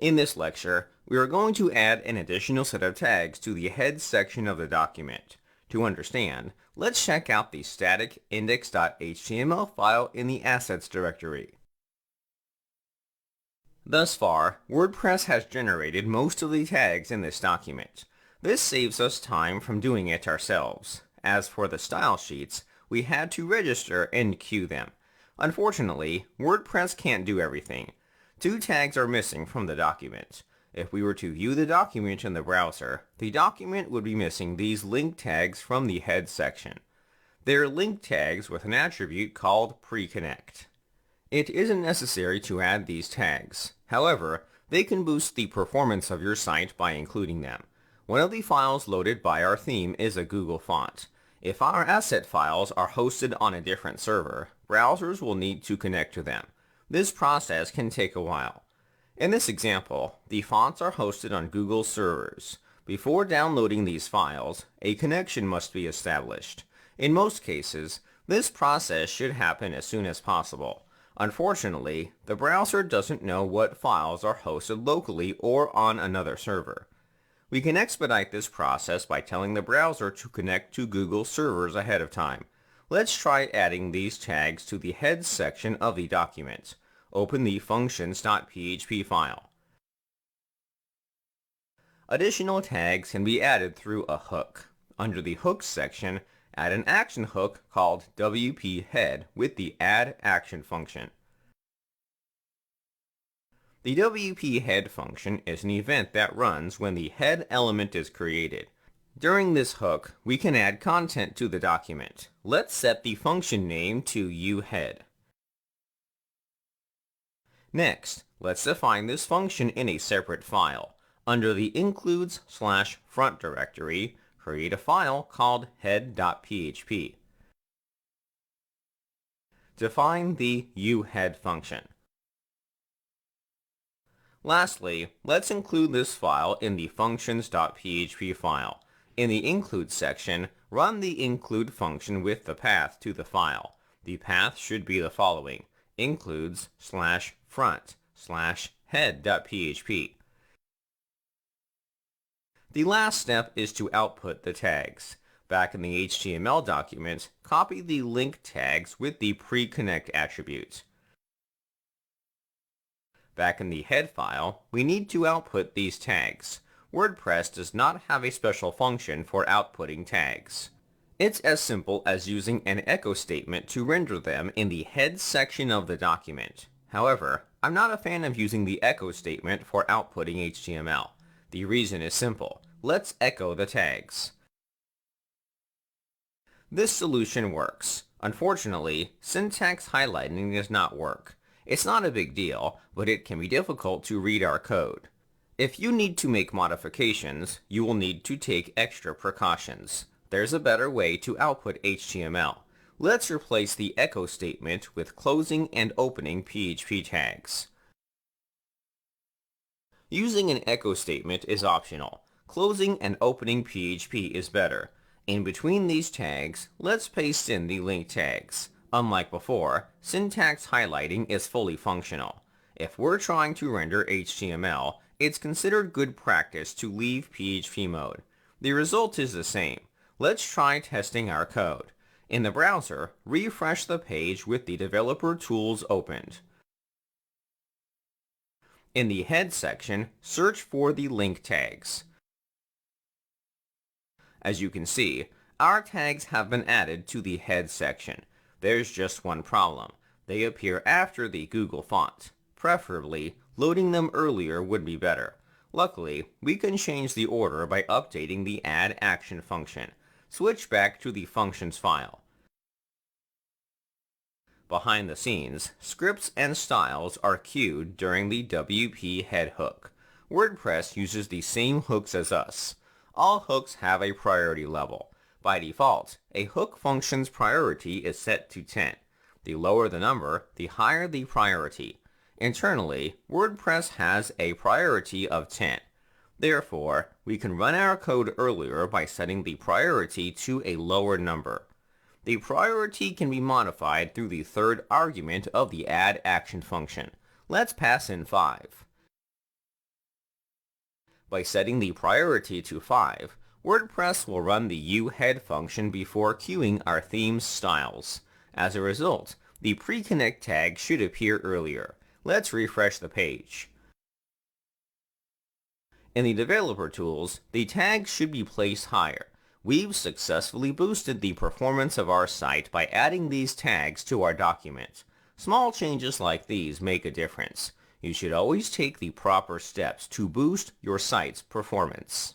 In this lecture, we are going to add an additional set of tags to the head section of the document. To understand, let's check out the static index.html file in the assets directory. Thus far, WordPress has generated most of the tags in this document. This saves us time from doing it ourselves. As for the style sheets, we had to register and queue them. Unfortunately, WordPress can't do everything. 2 tags are missing from the document. If we were to view the document in the browser, the document would be missing these link tags from the head section. They're link tags with an attribute called preconnect. It isn't necessary to add these tags. However, they can boost the performance of your site by including them. One of the files loaded by our theme is a Google font. If our asset files are hosted on a different server, browsers will need to connect to them. This process can take a while. In this example, the fonts are hosted on Google servers. Before downloading these files, a connection must be established. In most cases, this process should happen as soon as possible. Unfortunately, the browser doesn't know what files are hosted locally or on another server. We can expedite this process by telling the browser to connect to Google servers ahead of time. Let's try adding these tags to the head section of the document. Open the functions.php file. Additional tags can be added through a hook. Under the hooks section, add an action hook called WP head with the add action function. The WP head function is an event that runs when the head element is created. During this hook, we can add content to the document. Let's set the function name to uhead. Next, let's define this function in a separate file. Under the includes/front directory, create a file called head.php. Define the uhead function. Lastly, let's include this file in the functions.php file. In the include section, run the include function with the path to the file. The path should be the following: includes/front/head.php. The last step is to output the tags. Back in the HTML document, copy the link tags with the preconnect attribute. Back in the head file, we need to output these tags. WordPress does not have a special function for outputting tags. It's as simple as using an echo statement to render them in the head section of the document. However, I'm not a fan of using the echo statement for outputting HTML. The reason is simple. Let's echo the tags. This solution works. Unfortunately, syntax highlighting does not work. It's not a big deal, but it can be difficult to read our code. If you need to make modifications, you will need to take extra precautions. There's a better way to output HTML. Let's replace the echo statement with closing and opening PHP tags. Using an echo statement is optional. Closing and opening PHP is better. In between these tags, let's paste in the link tags. Unlike before, syntax highlighting is fully functional. If we're trying to render HTML, it's considered good practice to leave PHP mode. The result is the same. Let's try testing our code. In the browser, refresh the page with the developer tools opened. In the head section, search for the link tags. As you can see, our tags have been added to the head section. There's just one problem. They appear after the Google font. Preferably, loading them earlier would be better. Luckily, we can change the order by updating the add action function. Switch back to the functions file. Behind the scenes, scripts and styles are queued during the WP head hook. WordPress uses the same hooks as us. All hooks have a priority level. By default, a hook function's priority is set to 10. The lower the number, the higher the priority. Internally, WordPress has a priority of 10. Therefore, we can run our code earlier by setting the priority to a lower number. The priority can be modified through the third argument of the add action function. Let's pass in 5. By setting the priority to 5, WordPress will run the uHead function before queuing our theme's styles. As a result, the pre-connect tag should appear earlier. Let's refresh the page. In the developer tools, the tags should be placed higher. We've successfully boosted the performance of our site by adding these tags to our document. Small changes like these make a difference. You should always take the proper steps to boost your site's performance.